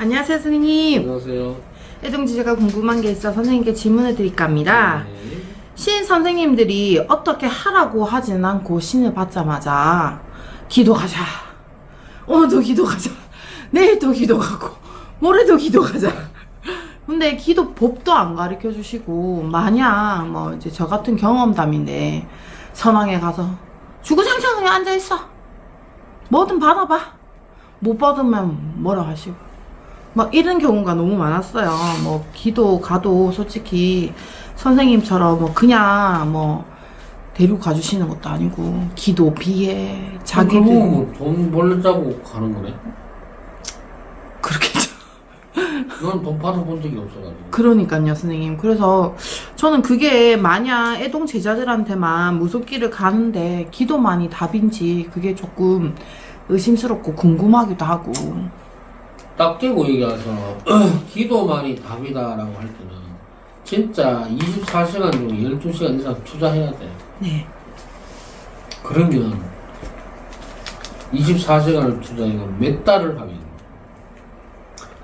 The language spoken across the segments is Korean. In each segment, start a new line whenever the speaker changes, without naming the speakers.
안녕하세요, 선생님.
안녕하세요.
애동지제가 궁금한 게 있어 선생님께 질문을 드릴까 합니다.
네.
신 선생님들이 어떻게 하라고 하진 않고 신을 받자마자 기도가자, 오늘도 기도가자, 내일도 기도가고 모레도 기도가자. 근데 기도 법도 안 가르쳐 주시고, 마냥 뭐 이제 저 같은 경험담인데 선왕에 가서 주구장창 그냥 앉아있어, 뭐든 받아봐, 못 받으면 뭐라 하시고 막 이런 경우가 너무 많았어요. 뭐 기도 가도 솔직히 선생님처럼 뭐 그냥 뭐 데리고 가주시는 것도 아니고, 기도 비에 자기들
그러면 뭐돈 벌려고 가는 거네?
그렇겠죠.
난 돈 받아본 적이 없어가지고.
그러니까요, 선생님. 그래서 저는 그게 마냥 애동 제자들한테만 무속기를 가는데 기도만이 답인지 그게 조금 의심스럽고 궁금하기도 하고.
딱 깨고 얘기해서 기도만이 답이다라고 할 때는 진짜 24시간 중에 12시간 이상 투자해야 돼.
네.
그러면 24시간을 투자하면 몇 달을 하면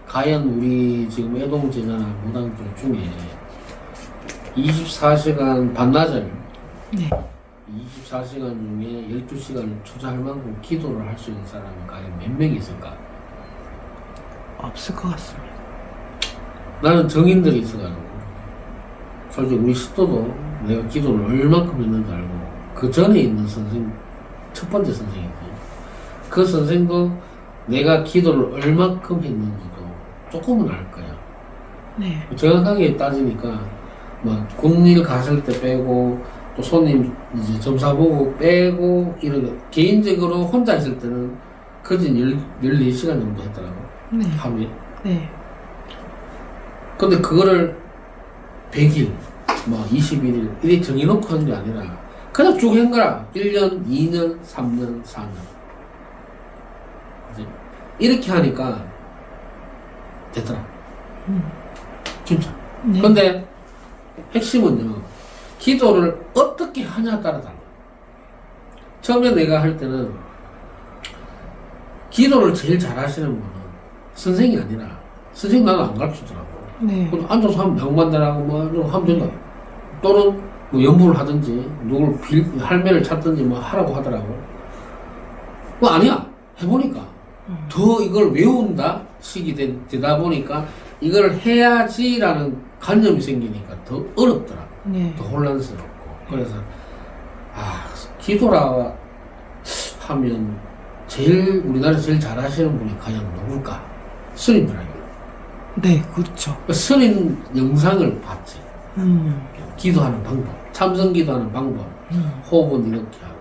과연 우리 지금 애동 제자나 무당들 중에 24시간 반나절,
네.
24시간 중에 12시간을 투자할 만큼 기도를 할 수 있는 사람이 과연 몇 명이 있을까?
없을 것 같습니다.
나는 정인들이 있어가지고 솔직히 우리 식도도 내가 기도를 얼만큼 했는지 알고, 그 전에 있는 선생, 첫 번째 선생이지, 그 선생도 내가 기도를 얼만큼 했는지도 조금은 알 거야.
네.
정확하게 따지니까 막 국일 갔을 때 빼고, 또 손님 이제 점사 보고 빼고, 이렇게 개인적으로 혼자 있을 때는 거진 14시간 정도 했더라고.
네.
하루에.
네.
근데 그거를 100일, 뭐 21일 이렇게 정해놓고 하는 게 아니라 그냥 쭉 한 거라. 1년, 2년, 3년, 4년. 그치? 이렇게 하니까 되더라. 진짜.
네.
근데 핵심은요, 기도를 어떻게 하냐에 따라 달라. 처음에 내가 할 때는 기도를 제일 잘 하시는 분은 선생이 아니라, 선생님 나는 안 가르치더라고.
네.
그냥 앉아서 하면 명반대라고 뭐 하면 된다. 또는 뭐 연부를 하든지 누굴 할매를 찾든지 뭐 하라고 하더라고. 뭐 아니야. 해보니까 더 이걸 외운다 식이 되다 보니까 이걸 해야지라는 관념이 생기니까 더 어렵더라.
네.
더 혼란스럽고. 그래서 기도라 하면 제일 우리나라에서 제일 잘하시는 분이 과연 누굴까? 스님들아요.
네, 그렇죠.
스님 영상을 봤지. 기도하는 방법, 참선 기도하는 방법, 호흡은 이렇게 하고,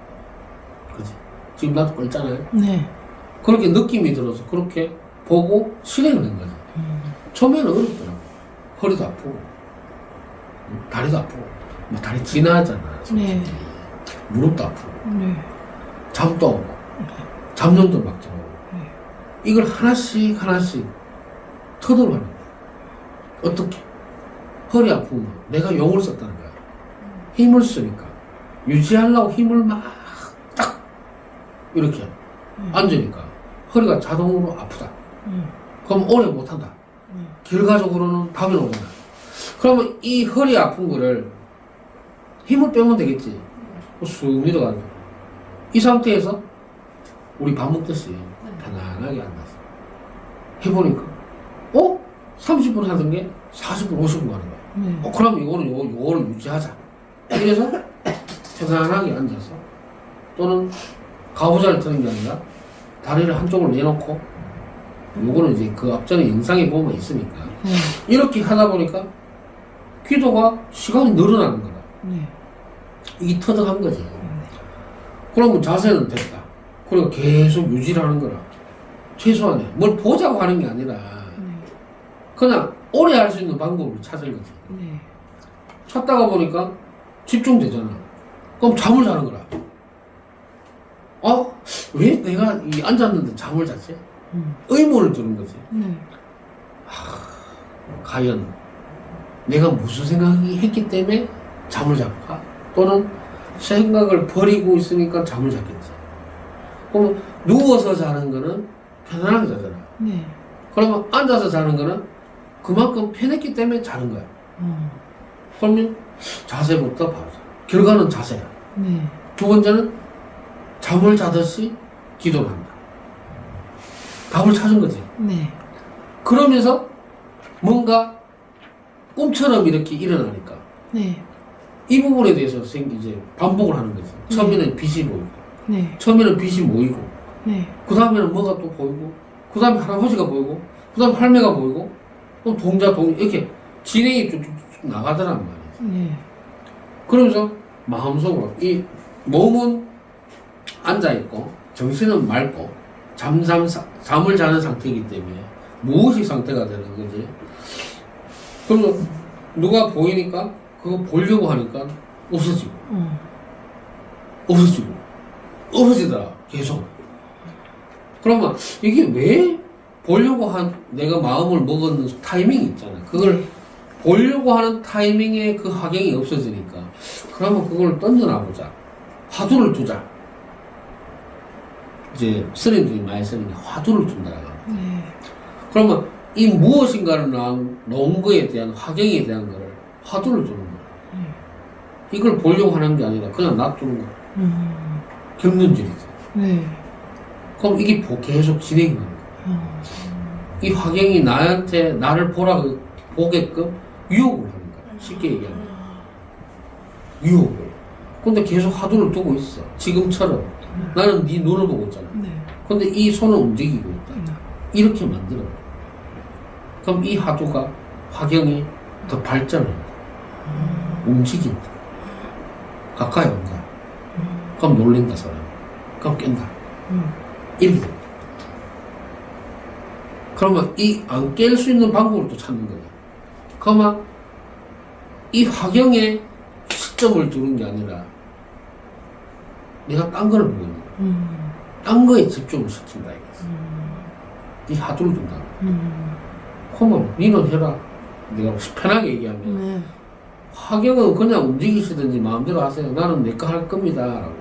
그지? 지금 나도 끓잖아요.
네.
그렇게 느낌이 들어서 그렇게 보고 실행을 한 거지. 처음에는 어렵더라고. 허리도 아프고, 다리도 아프고, 뭐 다리 지나잖아. 솔직히.
네.
무릎도 아프고,
네.
잠도 오고, 잠념도 막 들어오고.
네.
이걸 하나씩 하나씩 터득하는 거야. 어떻게? 허리 아프면 내가 용을 썼다는 거야. 힘을 쓰니까 유지하려고 힘을 막 딱 이렇게 앉으니까 허리가 자동으로 아프다. 그럼 오래 못한다. 결과적으로는 답이 나오잖아. 그러면 이 허리 아픈 거를 힘을 빼면 되겠지. 쑥 내려가는 거야. 이 상태에서 우리 밥 먹듯이 편안하게 앉아서 해보니까 30분 하던 게 40분, 50분 가는 거야.
네.
그럼 요거를 유지하자. 이래서 편안하게 앉아서, 또는 가부좌를 드는 게 아니라 다리를 한쪽으로 내놓고, 요거는 이제 그 앞전에 영상에 보면 있으니까,
네.
이렇게 하다 보니까 기도가 시간이 늘어나는 거다.
네.
이게 터득한 거지. 그러면 자세는 됐다. 그리고 계속 유지를 하는 거라. 최소한에 뭘 보자고 하는 게 아니라 그냥 오래 할 수 있는 방법을 찾은 거지.
네.
찾다가 보니까 집중되잖아. 그럼 잠을 자는 거라. 왜 내가 이 앉았는데 잠을 잤지? 의문을 두는 거지.
네.
과연 내가 무슨 생각이 했기 때문에 잠을 잡을까? 또는 생각을 버리고 있으니까 잠을 잤겠지. 그럼 누워서 자는 거는 편안하게 자잖아.
네.
그러면 앉아서 자는 거는 그만큼 편했기 때문에 자는 거야. 그러면 자세부터 바로 자. 결과는 자세야.
네.
두 번째는 잠을 자듯이 기도를 한다. 답을 찾은 거지.
네.
그러면서 뭔가 꿈처럼 이렇게 일어나니까
네.
이 부분에 대해서 이제 반복을 하는 거지. 처음에는 빛이 보이고,
네.
처음에는 빛이 모이고,
네.
그 다음에는 뭐가 또 보이고, 그 다음에 할아버지가 보이고, 그 다음에 할매가 보이고, 또 이렇게 진행이 쭉쭉쭉 나가더란 말이지.
네.
그러면서 마음속으로 이 몸은 앉아있고, 정신은 맑고, 잠을 자는 상태이기 때문에 무의식 상태가 되는 거지. 그러면 누가 보이니까 그거 보려고 하니까 없어지고, 없어지더라, 계속. 그러면 이게 왜 보려고 내가 마음을 먹었는 타이밍이 있잖아. 그걸 보려고 하는 타이밍에 그 화경이 없어지니까, 그러면 그걸 던져놔보자. 화두를 두자. 이제 스님들이 많이 쓰는 게 화두를 둔다라고.
네.
그러면 이 무엇인가를 놓은 거에 대한 화경에 대한 거를 화두를 두는 거야. 이걸 보려고 하는 게 아니라 그냥 놔두는 거야. 경륜질이지.
네.
그럼 이게 계속 진행이 되는 거야. 이 화경이 나를 보게끔 유혹을 하는 거야. 쉽게 얘기하면. 유혹을. 근데 계속 화두를 두고 있어. 지금처럼. 나는 네 눈을 보고 있잖아.
네.
근데 이 손은 움직이고 있다. 이렇게 만들어. 그럼 이 화경이 더 발전을 한다. 움직인다. 가까이 온다. 그럼 놀린다, 사람. 그럼 깬다. 이렇게 된다. 그러면 이 안 깰 수 있는 방법을 또 찾는 거야. 그러면 이 화경에 시점을 두는 게 아니라 내가 딴 거를 보고 있는 거야. 딴 거에 집중을 시킨다, 이거지. 이 화두를 둔다. 그러면 니는 해라. 내가 편하게 얘기하면
네.
화경은 그냥 움직이시든지 마음대로 하세요. 나는 내 거 할 겁니다. 라고.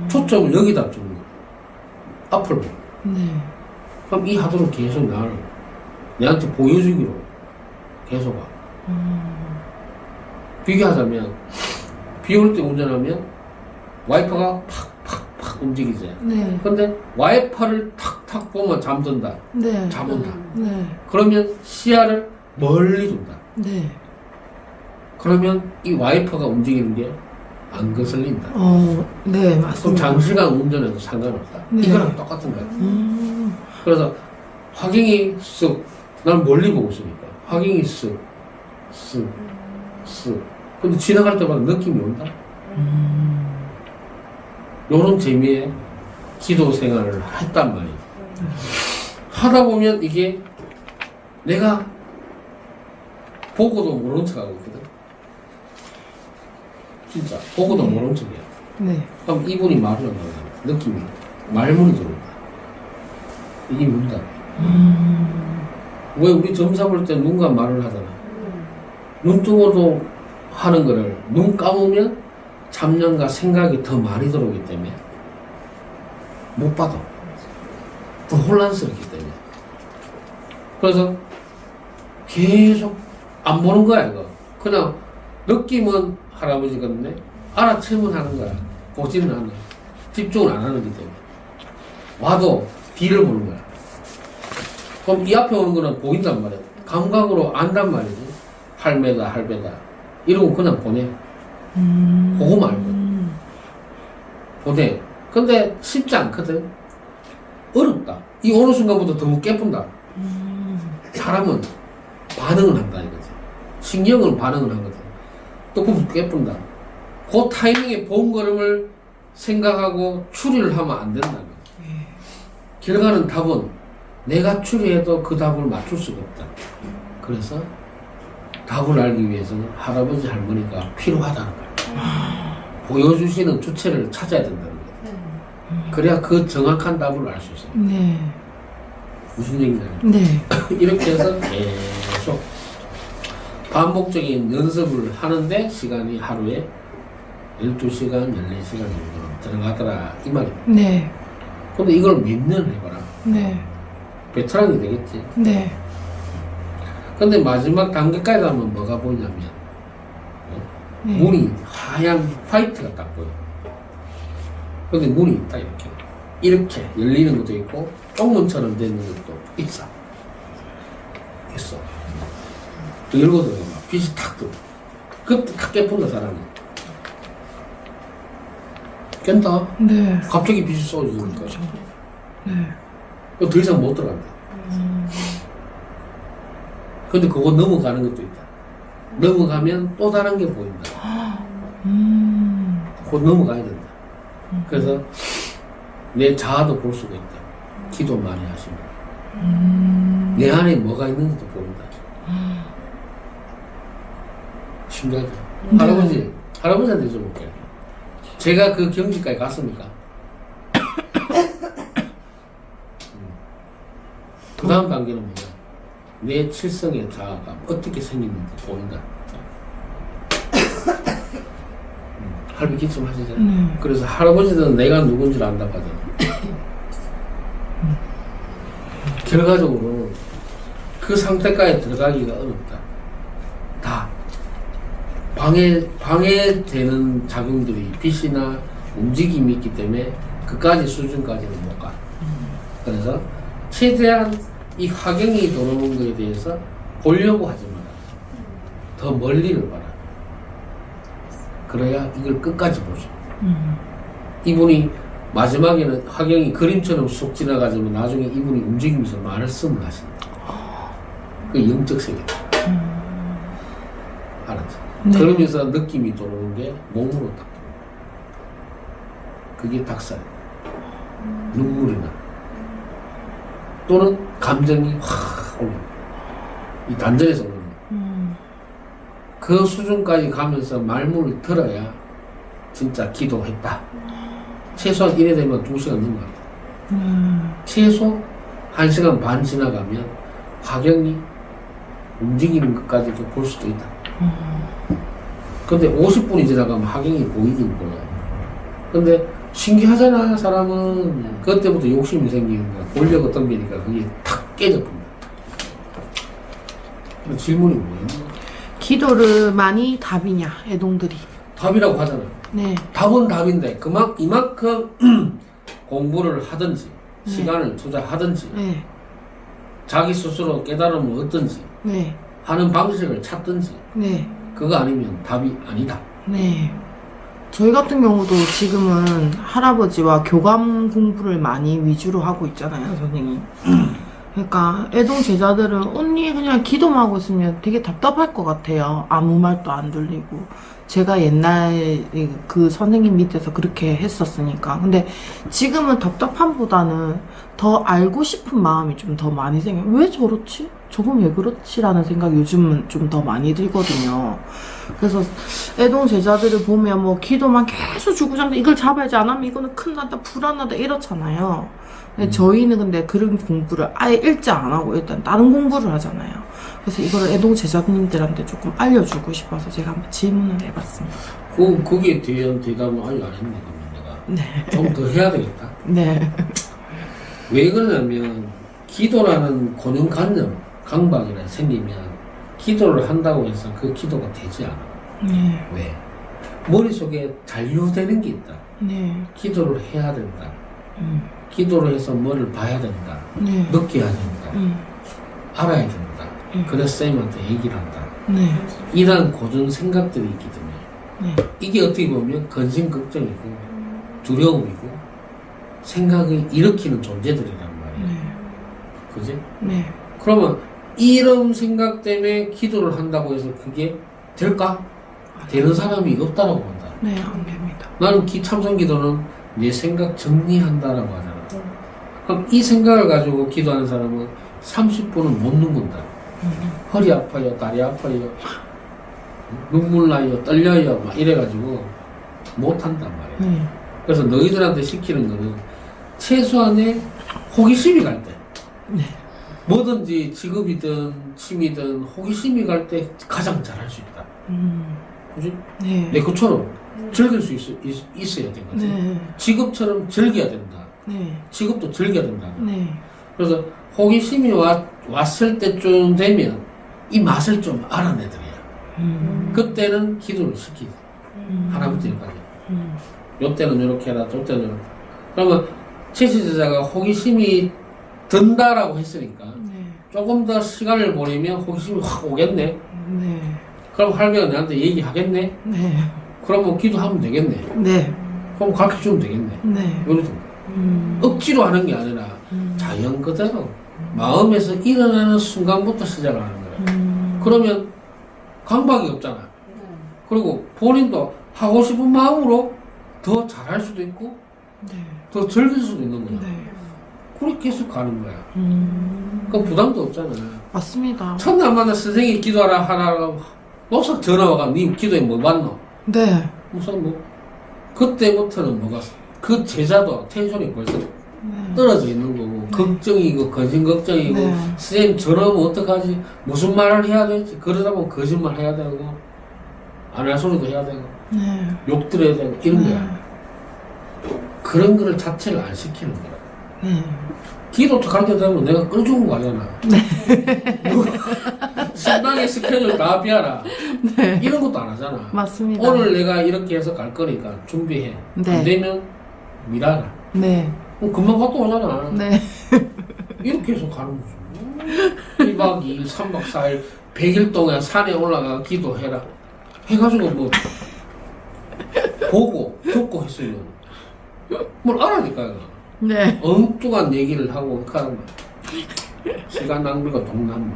초점을 여기다 주는 거야. 앞을 보고.
네.
그럼 이 화두를 계속 내한테 보여주기로 계속 와. 비교하자면, 비 올 때 운전하면 와이퍼가 팍팍팍 움직이지.
네.
근데 와이퍼를 탁탁 보면 잠든다.
네.
잠온다.
네.
그러면 시야를 멀리 둔다.
네.
그러면 이 와이퍼가 움직이는 게 안 거슬린다.
네,
그럼
맞습니다.
장시간 운전해도 상관없다.
네.
이거랑 똑같은 거야. 그래서 화경이 쓱, 난 멀리 보고 있으니까 화경이 쓱. 근데 지나갈 때마다 느낌이 온다. 요런 재미에 기도 생활을 했단 말이야. 하다 보면 이게 내가 보고도 모른 척 하고 있거든. 진짜 보고도 모른 척이야.
네.
그럼 이분이 말을 한다. 느낌이 말문이 들어온다. 이게 뭔다. 왜 우리 점사 볼 때 눈과 말을 하잖아. 눈 뜨고도 하는 거를 눈 감으면 잡념과 생각이 더 많이 들어오기 때문에 못 봐도 더 혼란스럽기 때문에. 그래서 계속 안 보는 거야, 이거. 그냥 느낌은 할아버지 같네. 알아채면 하는 거야. 보지는 않아. 집중을 안 하는 기 때문에. 와도 뒤를 보는 거야. 그럼 이 앞에 오는 거는 보인단 말이야. 감각으로 안단 말이지. 할매다, 할배다. 이러고 그냥 보내. 보고 말고. 보내. 근데 쉽지 않거든. 어렵다. 이 어느 순간부터 너무 깨뿐다. 사람은 반응을 한다, 이거지. 신경은 반응을 하거든. 또 그럼 깨뿐다. 그 타이밍에 본 걸음을 생각하고 추리를 하면 안 된다는 거지. 결과는 답은 내가 추리해도 그 답을 맞출 수가 없다. 그래서 답을 알기 위해서는 할아버지 할머니가 필요하다는 거야. 보여주시는 주체를 찾아야 된다는 거야. 그래야 그 정확한 답을 알 수 있어.
네.
무슨 얘기냐.
네.
이렇게 해서 계속 반복적인 연습을 하는데 시간이 하루에 12시간, 14시간 정도 들어가더라. 이 말이야.
네.
근데 이걸 몇 년 해봐라.
네.
베테랑이 되겠지.
네.
근데 마지막 단계까지 가면 뭐가 보이냐면
네.
문이 하얀 화이트가 딱 보여. 근데 문이 있다 이렇게 열리는 것도 있고 쪽문처럼 되는 것도 있어. 또 열고 들어가 빛이 탁 들어. 그때 탁 깨푼다 사람이. 깬다.
네.
갑자기 빛이 쏘지니까.
그렇죠. 네.
더 이상 못 들어간다. 근데 그거 넘어가는 것도 있다. 넘어가면 또 다른 게 보인다. 그거 넘어가야 된다. 그래서 내 자아도 볼 수가 있다. 기도 많이 하시면. 내 안에 뭐가 있는지도 보인다. 신기하죠?
네.
할아버지한테 여쭤볼게요. 제가 그 경지까지 갔습니까? 그 다음 단계는 뭐냐? 내 칠성의 자아가 어떻게 생겼는지 보인다. 할배 기침 하시잖아요. 그래서 할아버지는 내가 누군지를 안다고 하잖아. 결과적으로 그 상태까지 들어가기가 어렵다. 다 방해되는 작용들이 빛이나 움직임이 있기 때문에 그까지 수준까지는 못 가. 그래서 최대한 이 화경이 들어오는 것에 대해서 보려고 하지 마라. 더 멀리를 봐라. 그래야 이걸 끝까지 보죠. 이분이 마지막에는 화경이 그림처럼 쑥 지나가지만 나중에 이분이 움직이면서 말씀을 하신다. 그 영적 세계다. 알았지?
네.
그러면서 느낌이 들어오는 게 몸으로 딱 들어오는 그게 닭살. 눈물이 나. 또는 감정이 확 올라. 이 단전에서 올라. 그 수준까지 가면서 말문을 들어야 진짜 기도했다. 최소한 이래 되면 2시간 넘어간다. 최소 1시간 반 지나가면 화경이 움직이는 것까지도 볼 수도 있다. 근데 50분이 지나가면 화경이 보이긴 보여. 근데 신기하잖아. 사람은 그때부터 욕심이 생기는 거야. 보려고 덤비니까 그게 탁 깨져버린다. 질문이 뭐예요?
기도를 많이 답이냐, 애동들이.
답이라고 하잖아.
네.
답은 답인데 이만큼 공부를 하든지
네.
시간을 투자하든지
네.
자기 스스로 깨달음을 얻든지
네.
하는 방식을 찾든지
네.
그거 아니면 답이 아니다.
네. 저희 같은 경우도 지금은 할아버지와 교감 공부를 많이 위주로 하고 있잖아요, 선생님. 그러니까 애동 제자들은 언니 그냥 기도만 하고 있으면 되게 답답할 것 같아요. 아무 말도 안 들리고. 제가 옛날 그 선생님 밑에서 그렇게 했었으니까. 근데 지금은 답답함보다는 더 알고 싶은 마음이 좀 더 많이 생겨요. 왜 저렇지? 저건 왜 그렇지? 라는 생각이 요즘은 좀 더 많이 들거든요. 그래서 애동 제자들을 보면 뭐 기도만 계속 주구장창 이걸 잡아야지 안 하면 이거는 큰일난다, 불안하다 이렇잖아요. 근데 저희는 근데 그런 공부를 아예 읽지 안 하고 일단 다른 공부를 하잖아요. 그래서 이거를 애동 제자님들한테 조금 알려주고 싶어서 제가 한번 질문을 해봤습니다.
거기에 대한 대답은 아직 안 했네. 그러면 내가 좀 더 해야 되겠다.
네.
왜 그러냐면 기도라는 고정관념, 강박이라 생기면 기도를 한다고 해서 그 기도가 되지 않아.
네.
왜? 머릿속에 잔류되는 게 있다.
네.
기도를 해야 된다. 기도를 해서 뭐를 봐야 된다.
네.
느껴야 된다. 알아야 된다. 그래서 쌤한테 얘기를 한다.
네.
이런 고정 생각들이 있기 때문에
네.
이게 어떻게 보면 근심 걱정이고 두려움이고 생각을 일으키는 존재들이란 말이야.
네.
그지?
네.
그러면 이런 생각 때문에 기도를 한다고 해서 그게 될까? 되는 사람이 없다라고 본다.
네, 안 됩니다.
나는 참선 기도는 내 생각 정리한다라고 하잖아. 그럼 이 생각을 가지고 기도하는 사람은 30분은 못 누군다. 허리 아파요, 다리 아파요, 눈물 나요, 떨려요, 막 이래가지고 못 한단 말이야.
네.
그래서 너희들한테 시키는 거는 최소한의 호기심이 갈 때.
네.
뭐든지 직업이든 취미든 호기심이 갈 때 가장 잘할 수 있다. 그지?
네.
내 것처럼 즐길 수 있어야 되거든.
네.
직업처럼 즐겨야 된다.
네.
직업도 즐겨야 된다.
네.
그래서 호기심이 왔을 때쯤 되면 이 맛을 좀 알아내더래요. 그때는 기도를 시키지. 하나부터 열까지. 요때는 요렇게 해라, 요때는 요렇게. 그러면 제시제자가 호기심이 든다라고 했으니까
네.
조금 더 시간을 보내면 호기심이 확 오겠네.
네.
그럼 할매가 나한테 얘기하겠네.
네.
그러면 기도하면 되겠네.
네.
그럼 가르쳐주면 되겠네.
네.
요렇게. 억지로 하는 게 아니라 자연 그대로 마음에서 일어나는 순간부터 시작을 하는 거야. 그러면 강박이 없잖아. 그리고 본인도 하고 싶은 마음으로 더 잘할 수도 있고
네.
더 즐길 수도 있는 거야.
네.
그렇게 계속 가는 거야. 그럼 부담도 없잖아.
맞습니다.
첫날 만나 선생님이 기도하라 하라고 목사 전화와가 니 기도에 뭐 맞노?
네.
무슨 뭐 그때부터는 뭐가 그 제자도 텐션이 벌써 떨어져 있는 거고 걱정이고 거짓 걱정이고
네.
선생님 전화하면 어떡하지? 무슨 말을 해야 될지 그러다 보면 거짓말 해야 되고 안 할 소리도 해야 되고
네.
욕 들어야 되고 이런 거야. 그런 거를 자체를 안 시키는 거야.
네.
기도 가르쳐 되면 내가 끌어주는 거 아니야. 신당의 스케줄 다 비하라.
네.
이런 것도 안 하잖아.
맞습니다.
오늘 내가 이렇게 해서 갈 거니까 준비해.
네.
안 되면 미라라.
네.
그럼 금방 갔다 오잖아.
네.
이렇게 해서 가는 거지. 1박 2일, 3박 4일, 100일 동안 산에 올라가 기도해라. 해가지고 뭐, 보고, 듣고 했으면, 뭘 알아니까.
네.
엉뚱한 얘기를 하고, 하는 거야. 시간 낭비가 동남아.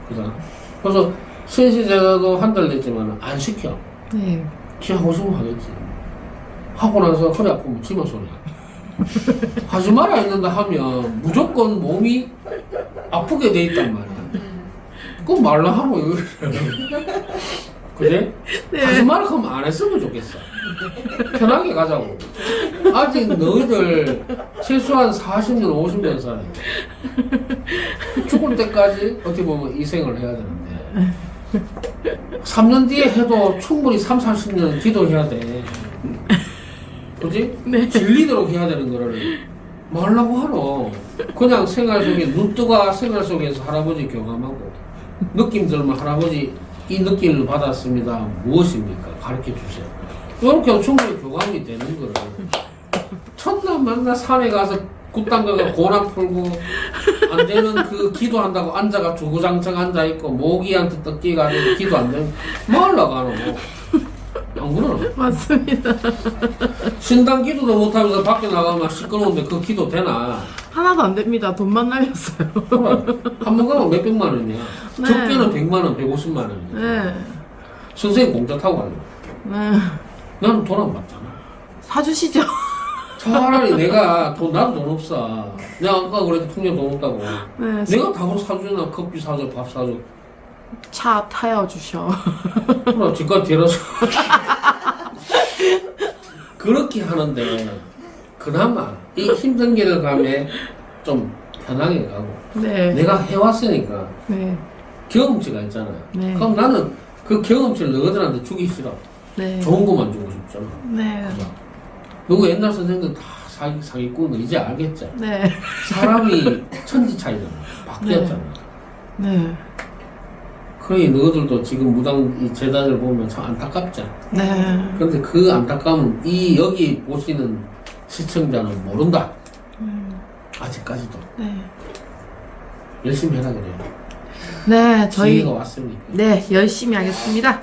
그잖아. 그래서, 신시제자도 한 달 됐지만, 안 시켜.
네.
지 하고 싶으면 하겠지. 하고 나서 허리 아프면 지만 소리야. 하지 마라 했는데 하면 무조건 몸이 아프게 돼 있단 말이야. 그럼 말라 하고 그래?
네.
하지 마라 하면 안 했으면 좋겠어. 편하게 가자고. 아직 너희들 최소한 40년, 50년 살아. 죽을 때까지 어떻게 보면 이 생을 해야 되는데 3년 뒤에 해도 충분히 3, 40년 기도해야 돼. 그지?
네.
질리도록 해야 되는 거를 말라고 하노. 그냥 생활 속에 눈뜨가 생활 속에서 할아버지 경험하고 느낌 들면 할아버지 이 느낌을 받았습니다. 무엇입니까? 가르쳐 주세요. 이렇게 하면 충분히 교감이 되는 거를 첫날 만나 산에 가서 굿당 가서 고난 풀고 안 되는 그 기도한다고 앉아가 주구장창 앉아있고 모기한테 뜯기가지고 기도 안 되면 뭐 하려고 하노? 안 그러나?
맞습니다.
신당 기도도 못하면서 밖에 나가면 시끄러운데 그 기도 되나?
하나도 안 됩니다. 돈만 날렸어요.
한 번 가면 몇백만 원이야.
네.
적게는 100만 원, 150만 원이야.
네.
선생님 공짜 타고 가는 거야.
네.
나는 돈 안 받잖아.
사주시죠.
차라리 내가 나도 돈 없어. 내가 아까 그래도 통장 돈 없다고.
네.
내가 답으로 사주나 커피 사줘, 밥 사줘.
차 타여 주셔.
그럼 집까지 데려서. 그렇게 하는데, 그나마 이 힘든 길을 가면 좀 편하게 가고.
네.
내가 해왔으니까
네.
경험치가 있잖아.
네.
그럼 나는 그 경험치를 너희들한테 주기 싫어.
네.
좋은 것만 주고 싶잖아.
네.
누구 옛날 선생님들 다 사기꾼 이제 알겠지?
네.
사람이 천지 차이잖아. 바뀌었잖아.
네.
그러니 너희들도 지금 무당 이 재단을 보면 참 안타깝잖아.
네.
그런데 그 안타까움은 이 여기 보시는 시청자는 모른다. 아직까지도.
네.
열심히 해라 그래요.
네, 저희
기회가 왔으니까.
네, 열심히 하겠습니다.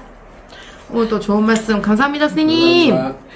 오늘도 좋은 말씀 감사합니다, 선생님.
감사합니다.